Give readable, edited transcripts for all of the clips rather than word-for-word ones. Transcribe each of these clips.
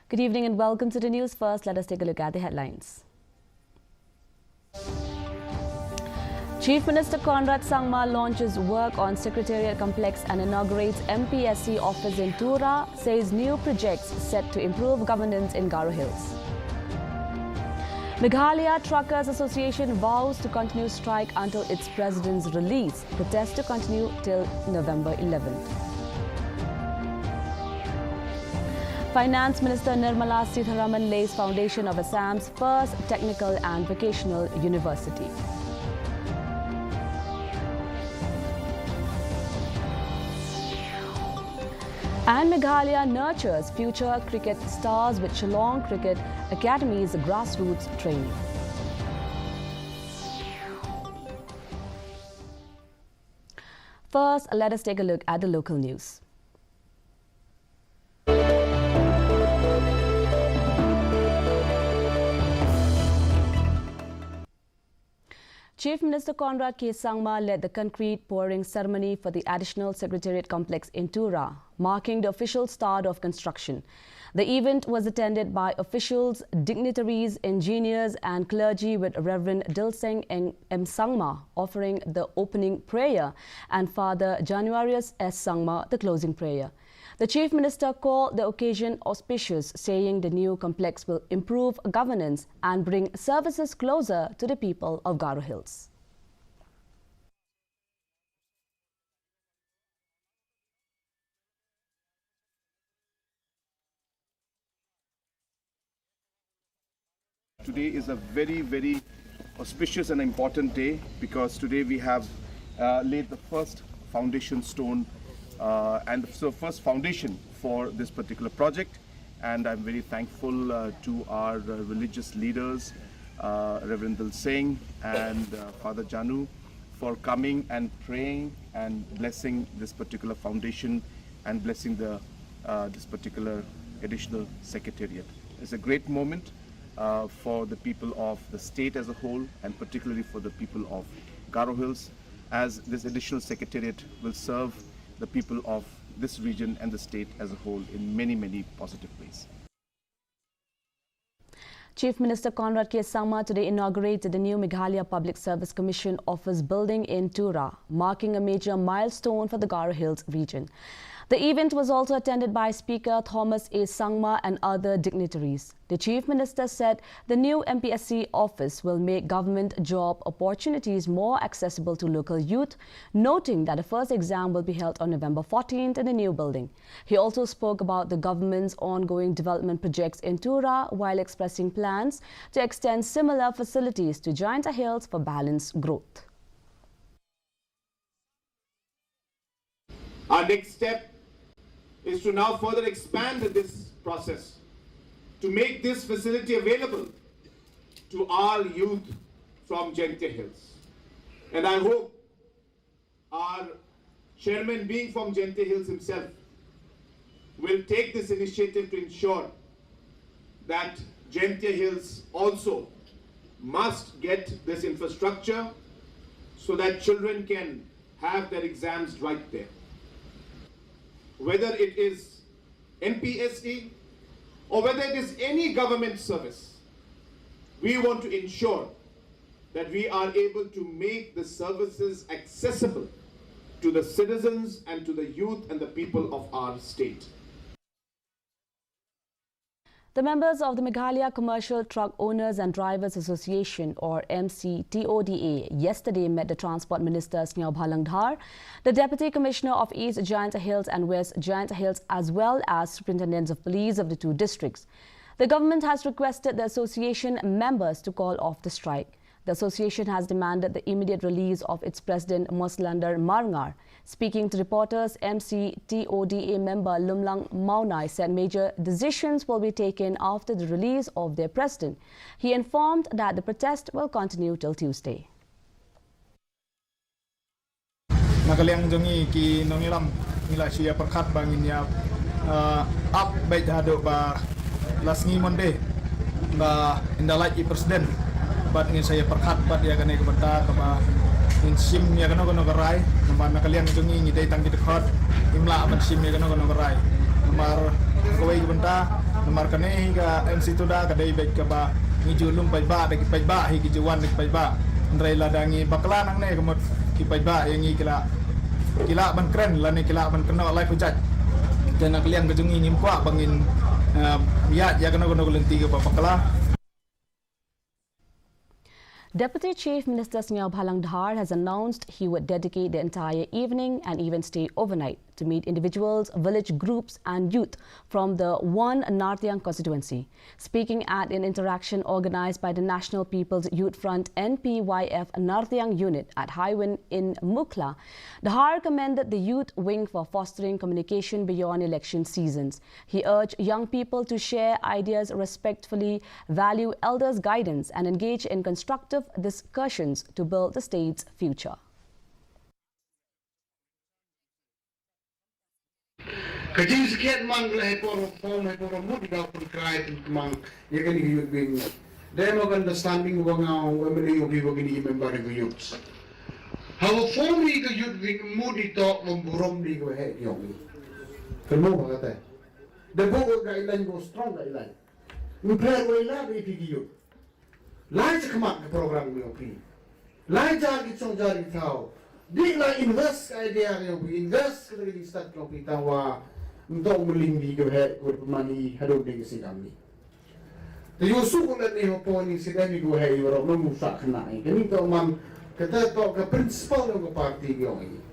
Good evening and welcome to the news. First, let us take a look at the headlines. Chief Minister Conrad Sangma launches work on Secretariat Complex and inaugurates MPSC office in Tura, says new projects set to improve governance in Garo Hills. Meghalaya Truckers Association vows to continue strike until its president's release. Protests to continue till November 11th. Finance Minister Nirmala Sitharaman lays foundation of Assam's first technical and vocational university. And Meghalaya nurtures future cricket stars with Shillong Cricket Academy's grassroots training. First, let us take a look at the local news. Chief Minister Conrad K. Sangma led the concrete pouring ceremony for the additional Secretariat complex in Tura, marking the official start of construction. The event was attended by officials, dignitaries, engineers and clergy, with Reverend Dilseng M. Sangma offering the opening prayer and Father Januarius S. Sangma the closing prayer. The Chief Minister called the occasion auspicious, saying the new complex will improve governance and bring services closer to the people of Garo Hills. Today is a very auspicious and important day, because today we have laid the first foundation stone and so first foundation for this particular project, and I'm very thankful to our religious leaders, Reverend Dilseng and Father Janu, for coming and praying and blessing this particular foundation and blessing the this particular additional secretariat. It's a great moment for the people of the state as a whole, and particularly for the people of Garo Hills, as this additional secretariat will serve the people of this region and the state as a whole in many positive ways. Chief Minister Conrad K. Sangma today inaugurated the new Meghalaya Public Service Commission office building in Tura, marking a major milestone for the Garo Hills region. The event was also attended by Speaker Thomas A. Sangma and other dignitaries. The Chief Minister said the new MPSC office will make government job opportunities more accessible to local youth, noting that the first exam will be held on November 14th in the new building. He also spoke about the government's ongoing development projects in Tura, while expressing plans to extend similar facilities to Giant Hills for balanced growth. Our next step is to now further expand this process to make this facility available to our youth from Giant Hills. And I hope our chairman, being from Giant Hills himself, will take this initiative to ensure that Giant Hills also must get this infrastructure so that children can have their exams right there. Whether it is MPSC or whether it is any government service, we want to ensure that we are able to make the services accessible to the citizens and to the youth and the people of our state. The members of the Meghalaya Commercial Truck Owners and Drivers Association, or MCTODA, yesterday met the Transport Minister Snehaw Bhalangdhar, the Deputy Commissioner of East Giant Hills and West Giant Hills, as well as Superintendents of Police of the two districts. The government has requested the association members to call off the strike. The association has demanded the immediate release of its president, Moslander Marngar. Speaking to reporters, MCTODA member Lumlang Maunai said major decisions will be taken after the release of their president. He informed that the protest will continue till Tuesday. Nakaliang jongi ki nongilam nila siya perkat banginnya up baik hado ba lasngi monde ba indalai I presiden bat ngin saya perkat bat ya ganai kebenta kama sim ya kano garai namar nakalian jungi ngidai tang di dekat imla amat sim ya kano garai namar kawai benta Nomor kene hingga MC Tuda kadai baik ke ba ngijulum pai ba dek pai ba higi juan dek pai ba ndrai ladangi bakla nang ne kemot ki pai ba yang kila ban keren la ne kila ban kena live hujat jana kalian kejungi ngim kwa bangin biat ya kena lenti ke bakla. Deputy Chief Minister Snehaw Bhalang Dhar has announced he would dedicate the entire evening and even stay overnight to meet individuals, village groups and youth from the 1 Narthiang constituency. Speaking at an interaction organised by the National People's Youth Front NPYF Narthiang unit at Highwind in Mukla, Dhar commended the youth wing for fostering communication beyond election seasons. He urged young people to share ideas respectfully, value elders' guidance and engage in constructive discussions to build the state's future. Kajing sekian mang lehe poro mudi daw pagkait mang yakin youth wing. Them of understanding wangao wemeli yogi wagini member ng youths. How formi ka youth wing mudi to mamburom di ko he yogi. Kemo ba kata? The book guideline go strong guideline. Nuclear wala ba ipigi youth. Lai sa kamak ka program mo yogi. Lai jagi song jari tao. Di la invest ka idea yogi. Invest ka lagi start yogi tawa. Untuk melinggi ke hak ke pemani hadap dengan si kami. Tapi usul kita ni apa ni sedang ni gue hai orang memusak kena ni. Kini tu man kita tu ke prinsipal yang ke parti ni.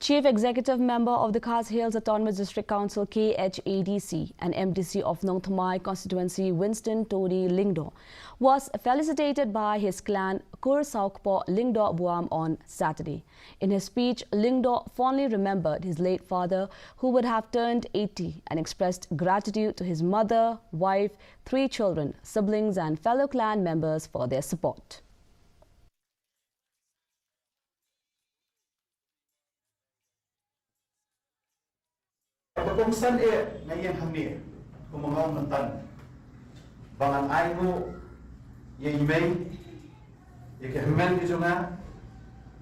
Chief Executive Member of the Khas Hills Autonomous District Council KHADC and MDC of Nong Thamai constituency Winston Todi Lingdo was felicitated by his clan Kur Saukpo Lingdo Buam on Saturday. In his speech, Lingdo fondly remembered his late father who would have turned 80 and expressed gratitude to his mother, wife, 3 children, siblings and fellow clan members for their support. Pagkongsan ngayon hamir kumangaw mantan bangan aigo ye imay ye kehmen di jonga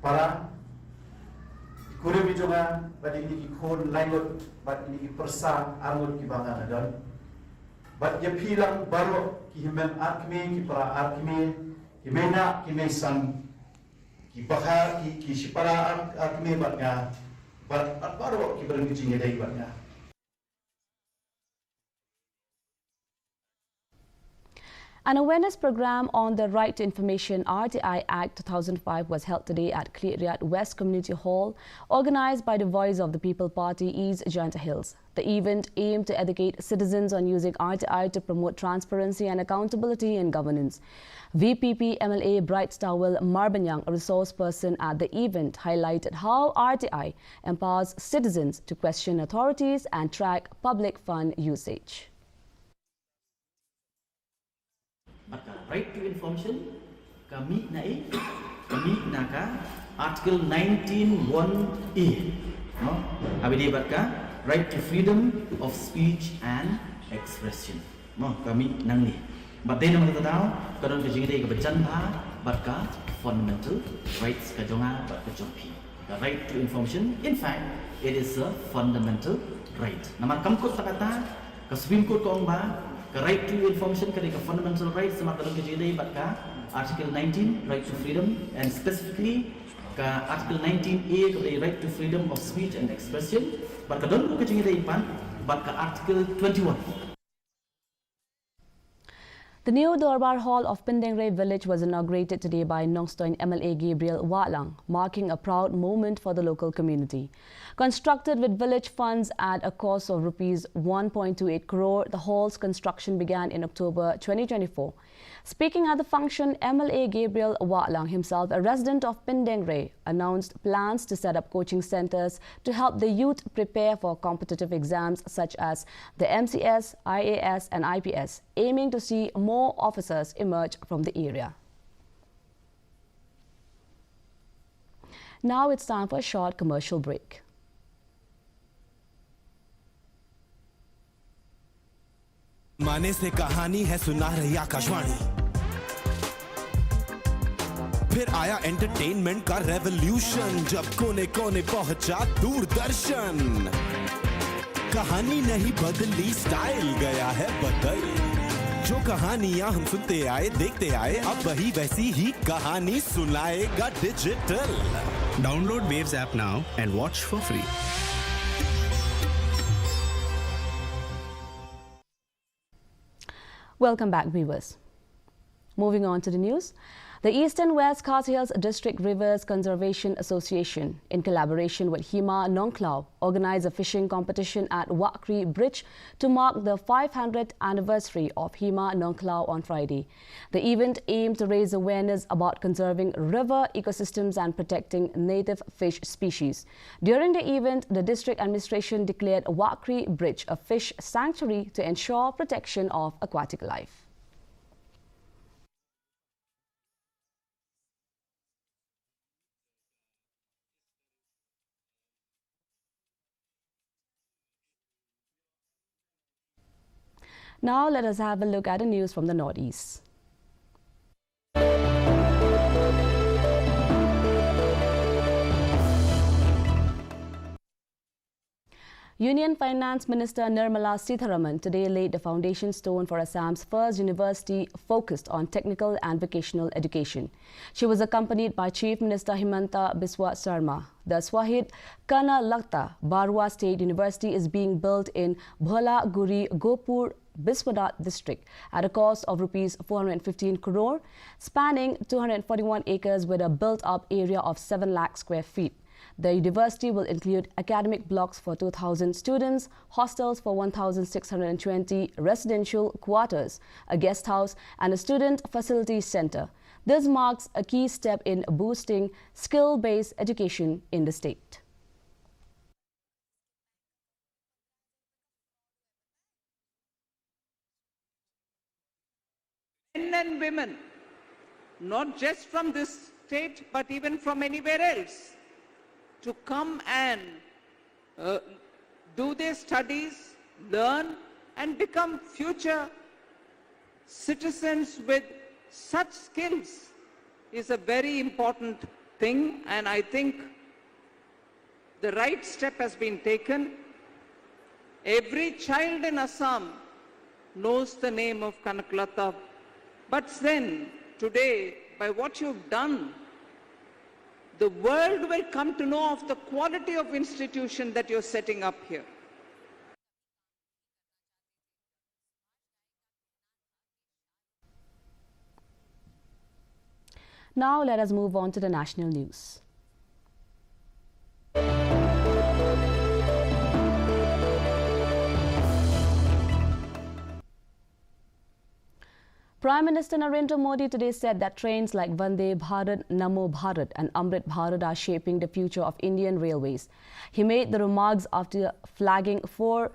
para kure di jonga badi ni khon laingot bad ni persa armut ki bangan adan bad ye pilang baro ki himen arkme ki para arkme ki mena ki mesan ki bakha ki sipara arkme bad nga bad baro ki berang jinge dai bad nga. An awareness program on the Right to Information RTI Act 2005 was held today at Clearriat West Community Hall, organised by the Voice of the People Party East Janta Hills. The event aimed to educate citizens on using RTI to promote transparency and accountability in governance. VPP MLA Bright Stowell Marbanyang, a resource person at the event, highlighted how RTI empowers citizens to question authorities and track public fund usage. Maka right to information kami na ka article 19(1)(a no abidi batka right to freedom of speech and expression no kami nang ni batte naman tataw karon ka jingide ka bajan ba batka fundamental rights ka jonga bat ka jompi the right to information in fact it is a fundamental right naman kamkot takata ka Supreme Court ko ba the right to information ka fundamental rights sama dalam kejadian batka article 19 right to freedom and specifically ka article 19A ka right to freedom of speech and expression batka dalam kejadian batka article 21. The new Dorbar Hall of Pindengray village was inaugurated today by Nongstoin MLA Gabriel Watlang, marking a proud moment for the local community. Constructed with village funds at a cost of Rs 1.28 crore, the hall's construction began in October 2024. Speaking at the function, MLA Gabriel Watlang, himself a resident of Pindengray, announced plans to set up coaching centers to help the youth prepare for competitive exams such as the MCS, IAS and IPS, aiming to see more officers emerge from the area. Now it's time for a short commercial break. माने से कहानी है सुना रही आकाशवाणी फिर आया entertainment का revolution जब कोने कोने पहुंचा दूरदर्शन कहानी नहीं बदली, स्टाइल गया है बदल। जो कहानियां हम सुनते आए देखते आए, अब वही वैसी ही कहानी सुनाएगा digital. Download Waves app now and watch for free. Welcome back, viewers. Moving on to the news. The Eastern West Khasi Hills District Rivers Conservation Association, in collaboration with Hima Nongklao, organized a fishing competition at Wakri Bridge to mark the 500th anniversary of Hima Nongklao on Friday. The event aimed to raise awareness about conserving river ecosystems and protecting native fish species. During the event, the district administration declared Wakri Bridge a fish sanctuary to ensure protection of aquatic life. Now let us have a look at the news from the Northeast. Union Finance Minister Nirmala Sitharaman today laid the foundation stone for Assam's first university focused on technical and vocational education. She was accompanied by Chief Minister Himanta Biswa Sarma. The Swahid Kana Lakta Barwa State University is being built in Bhola Guri Gopur Biswadat district at a cost of Rs 415 crore, spanning 241 acres with a built-up area of 7 lakh square feet. The university will include academic blocks for 2,000 students, hostels for 1,620, residential quarters, a guest house, and a student facilities center. This marks a key step in boosting skill-based education in the state. Men and women, not just from this state, but even from anywhere else, to come and do their studies, learn, and become future citizens with such skills is a very important thing, and I think the right step has been taken. Every child in Assam knows the name of Kanaklata, but then today, by what you've done, the world will come to know of the quality of institution that you're setting up here. Now let us move on to the national news. Prime Minister Narendra Modi today said that trains like Vande Bharat, Namo Bharat and Amrit Bharat are shaping the future of Indian railways. He made the remarks after flagging 4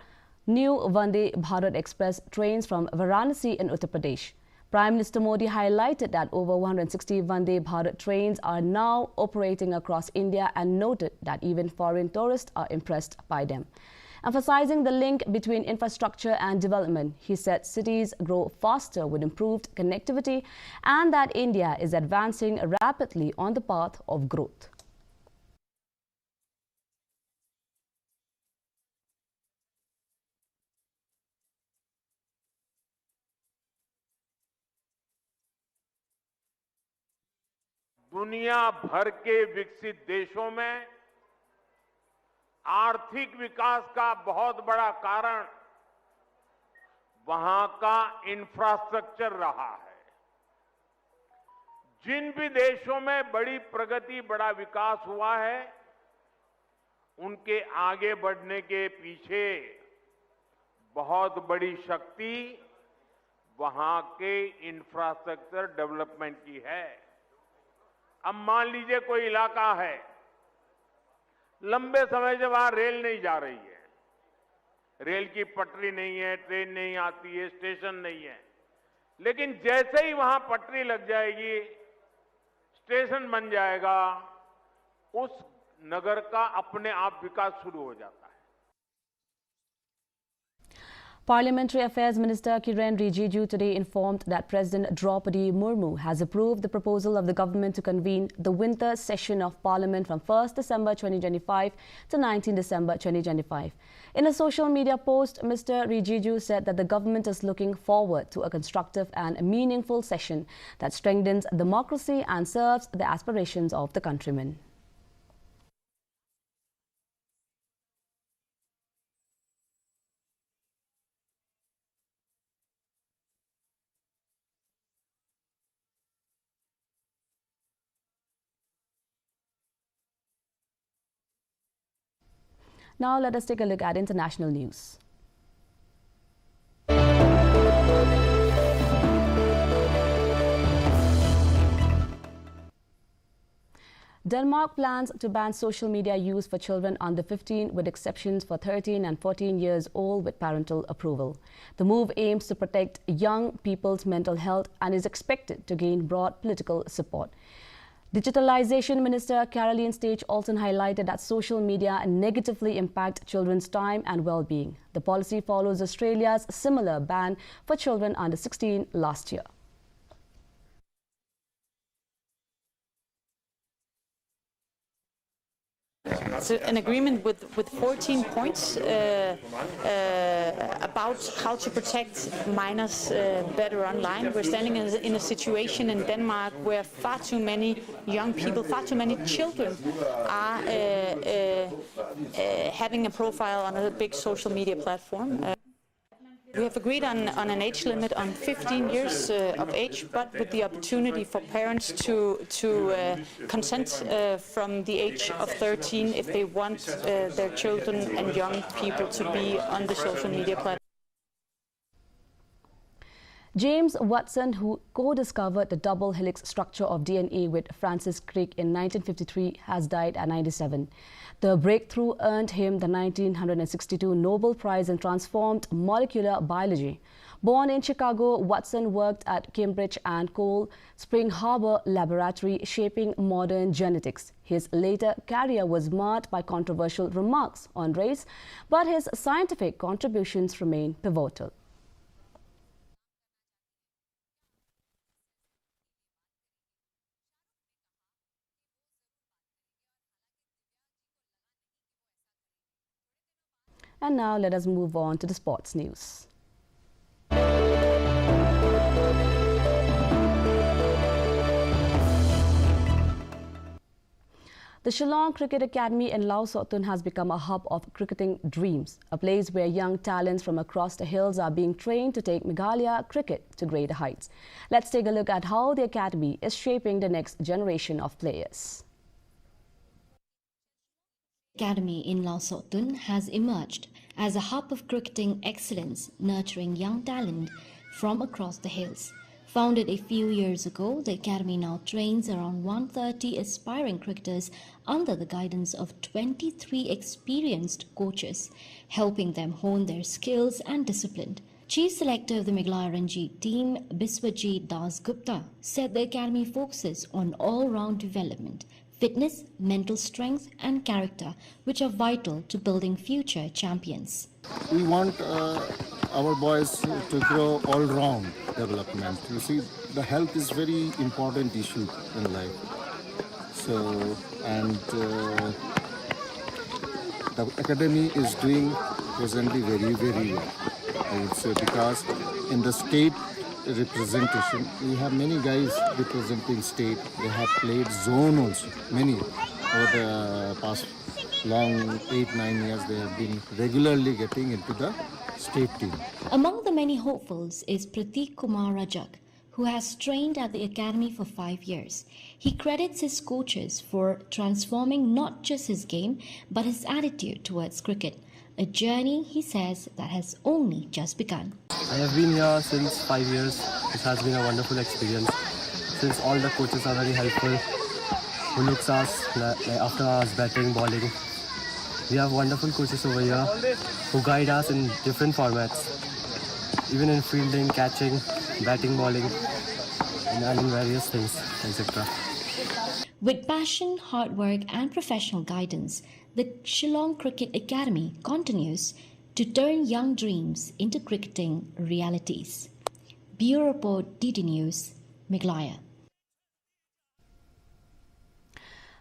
new Vande Bharat Express trains from Varanasi in Uttar Pradesh. Prime Minister Modi highlighted that over 160 Vande Bharat trains are now operating across India and noted that even foreign tourists are impressed by them. Emphasizing the link between infrastructure and development, he said cities grow faster with improved connectivity and that India is advancing rapidly on the path of growth. दुनिया भर के विकसित देशों में आर्थिक विकास का बहुत बड़ा कारण वहां का इंफ्रास्ट्रक्चर रहा है। जिन भी देशों में बड़ी प्रगति, बड़ा विकास हुआ है, उनके आगे बढ़ने के पीछे बहुत बड़ी शक्ति वहां के इंफ्रास्ट्रक्चर डेवलपमेंट की है। अब मान लीजिए कोई इलाका है, लंबे समय से वहां रेल नहीं जा रही है, रेल की पटरी नहीं है, ट्रेन नहीं आती है, स्टेशन नहीं है, लेकिन जैसे ही वहां पटरी लग जाएगी, स्टेशन बन जाएगा, उस नगर का अपने आप विकास शुरू हो जाता है। Parliamentary Affairs Minister Kiren Rijiju today informed that President Draupadi Murmu has approved the proposal of the government to convene the winter session of Parliament from 1st December 2025 to 19 December 2025. In a social media post, Mr. Rijiju said that the government is looking forward to a constructive and meaningful session that strengthens democracy and serves the aspirations of the countrymen. Now let us take a look at international news. Denmark plans to ban social media use for children under 15 with exceptions for 13 and 14 years old with parental approval. The move aims to protect young people's mental health and is expected to gain broad political support. Digitalization Minister Caroline Stage also highlighted that social media negatively impact children's time and well-being. The policy follows Australia's similar ban for children under 16 last year. It's an agreement with 14 points about how to protect minors better online. We're standing in a situation in Denmark where far too many young people, far too many children are having a profile on a big social media platform. We have agreed on an age limit on 15 years of age, but with the opportunity for parents to consent from the age of 13 if they want their children and young people to be on the social media platform. James Watson, who co-discovered the double helix structure of DNA with Francis Crick in 1953, has died at 97. The breakthrough earned him the 1962 Nobel Prize in Transformed Molecular Biology. Born in Chicago, Watson worked at Cambridge and Cold Spring Harbor Laboratory shaping modern genetics. His later career was marred by controversial remarks on race, but his scientific contributions remain pivotal. And now let us move on to the sports news. The Shillong Cricket Academy in Lau Sot Thun has become a hub of cricketing dreams, a place where young talents from across the hills are being trained to take Meghalaya cricket to greater heights. Let's take a look at how the academy is shaping the next generation of players. Academy in Lau Sot Thun has emerged as a hub of cricketing excellence, nurturing young talent from across the hills. Founded a few years ago, the academy now trains around 130 aspiring cricketers under the guidance of 23 experienced coaches, helping them hone their skills and discipline. Chief Selector of the Meghalaya Ranji team, Biswajit Das Gupta, said the academy focuses on all-round development, fitness, mental strength and character, which are vital to building future champions. We want our boys to grow all-round development. You see, the health is very important issue in life. So, and the academy is doing presently very, very well. I would say, because in the state representation, we have many guys representing state. They have played zone also, many over the past long 8-9 years. They have been regularly getting into the state team. Among the many hopefuls is Prateek Kumar Rajak, who has trained at the academy for 5 years. He credits his coaches for transforming not just his game, but his attitude towards cricket. A journey, he says, that has only just begun. I have been here since 5 years. It has been a wonderful experience. Since all the coaches are very helpful, who looks us after us batting, bowling. We have wonderful coaches over here who guide us in different formats, even in fielding, catching, batting, bowling, and in various things, etc. With passion, hard work and professional guidance, the Shillong Cricket Academy continues to turn young dreams into cricketing realities. Bureau Report, DD News, Meghalaya.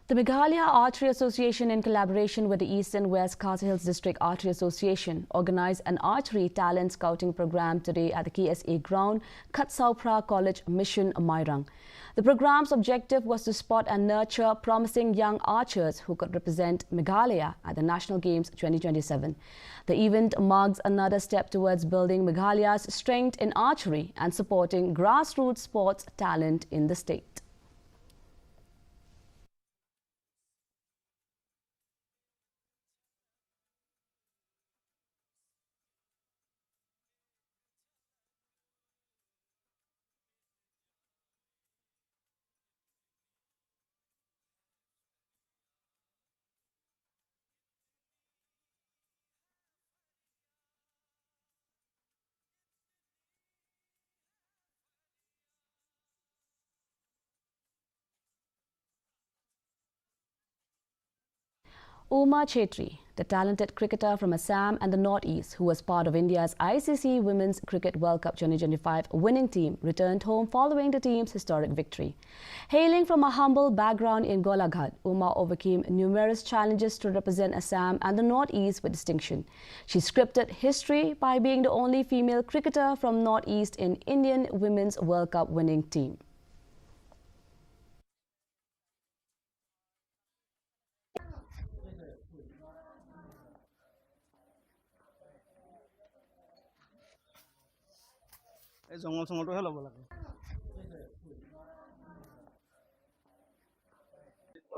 The Meghalaya Archery Association, in collaboration with the East and West Khasi Hills District Archery Association, organized an archery talent scouting program today at the KSA ground, Khatsaupra College, Mission, Mairang. The program's objective was to spot and nurture promising young archers who could represent Meghalaya at the National Games 2027. The event marks another step towards building Meghalaya's strength in archery and supporting grassroots sports talent in the state. Uma Chetri, the talented cricketer from Assam and the Northeast, who was part of India's ICC Women's Cricket World Cup 2025 winning team, returned home following the team's historic victory. Hailing from a humble background in Golaghat, Uma overcame numerous challenges to represent Assam and the Northeast with distinction. She scripted history by being the only female cricketer from Northeast in Indian Women's World Cup winning team.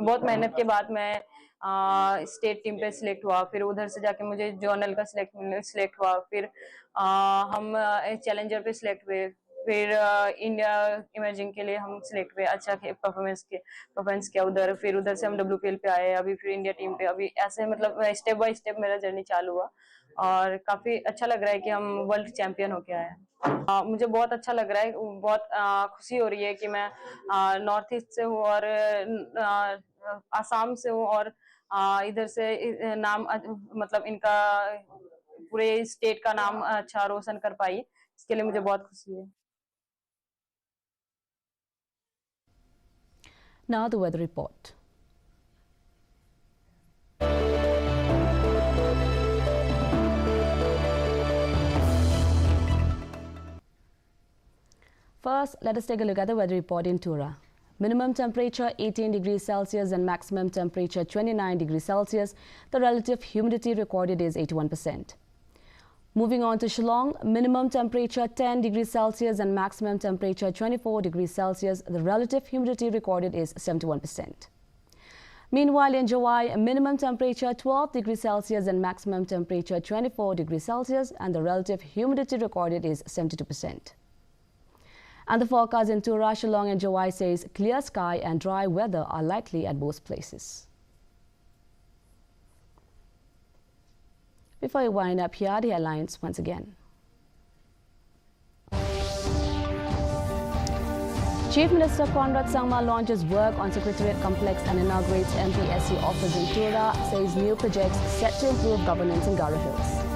बहुत मेहनत के बाद मैं state team पे select हुआ, फिर उधर से जाके मुझे जोनल का सिलेक्ट हुआ, फिर हम चैलेंजर पे सिलेक्ट हुए, फिर इंडिया इमर्जिंग के लिए हम सिलेक्ट हुए, अच्छा परफॉर्मेंस किया उधर, फिर उधर से हम WPL पे आए, अभी फिर इंडिया टीम पे, अभी ऐसे मतलब स्टेप बाय स्टेप मेरा जर्नी चालू हुआ और काफी अच्छा लग रहा है कि हम वर्ल्ड चैंपियन होके आए हैं। मुझे बहुत अच्छा लग रहा है, बहुत खुशी हो रही है कि मैं नॉर्थ ईस्ट से हूँ और आसाम से हूँ और इधर से नाम मतलब इनका पूरे स्टेट का नाम अच्छा रोशन कर पाई, इसके लिए मुझे बहुत खुशी है। Now the weather report. First, let us take a look at the weather report in Tura. Minimum temperature 18 degrees Celsius and maximum temperature 29 degrees Celsius. The relative humidity recorded is 81%. Moving on to Shillong, minimum temperature 10 degrees Celsius and maximum temperature 24 degrees Celsius. The relative humidity recorded is 71%. Meanwhile, in Jawai, minimum temperature 12 degrees Celsius and maximum temperature 24 degrees Celsius, and the relative humidity recorded is 72%. And the forecast in Tura, Shillong and Jawai says clear sky and dry weather are likely at both places. Before we wind up, here are the headlines once again. Chief Minister Conrad Sangma launches work on Secretariat Complex and inaugurates MPSC office in Tura, says new projects set to improve governance in Garo Hills.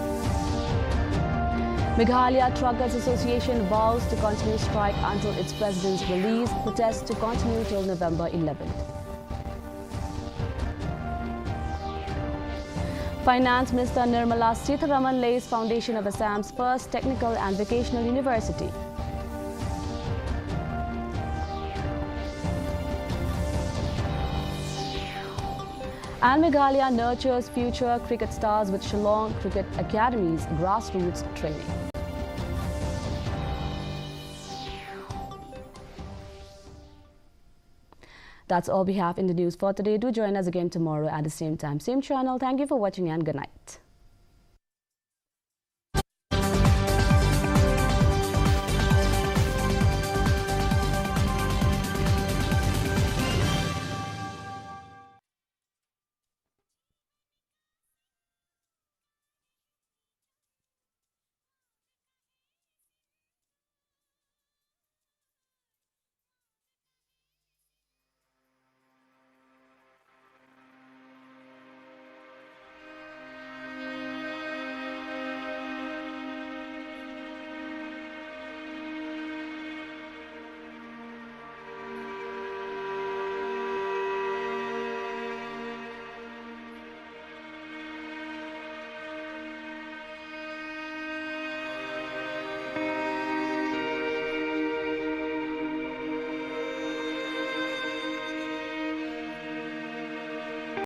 Meghalaya Truckers Association vows to continue strike until its president's release. Protests to continue till November 11th. Finance Minister Nirmala Sitharaman lays foundation of Assam's first technical and vocational university. And Meghalaya nurtures future cricket stars with Shillong Cricket Academy's grassroots training. That's all we have in the news for today. Do join us again tomorrow at the same time, same channel. Thank you for watching and good night.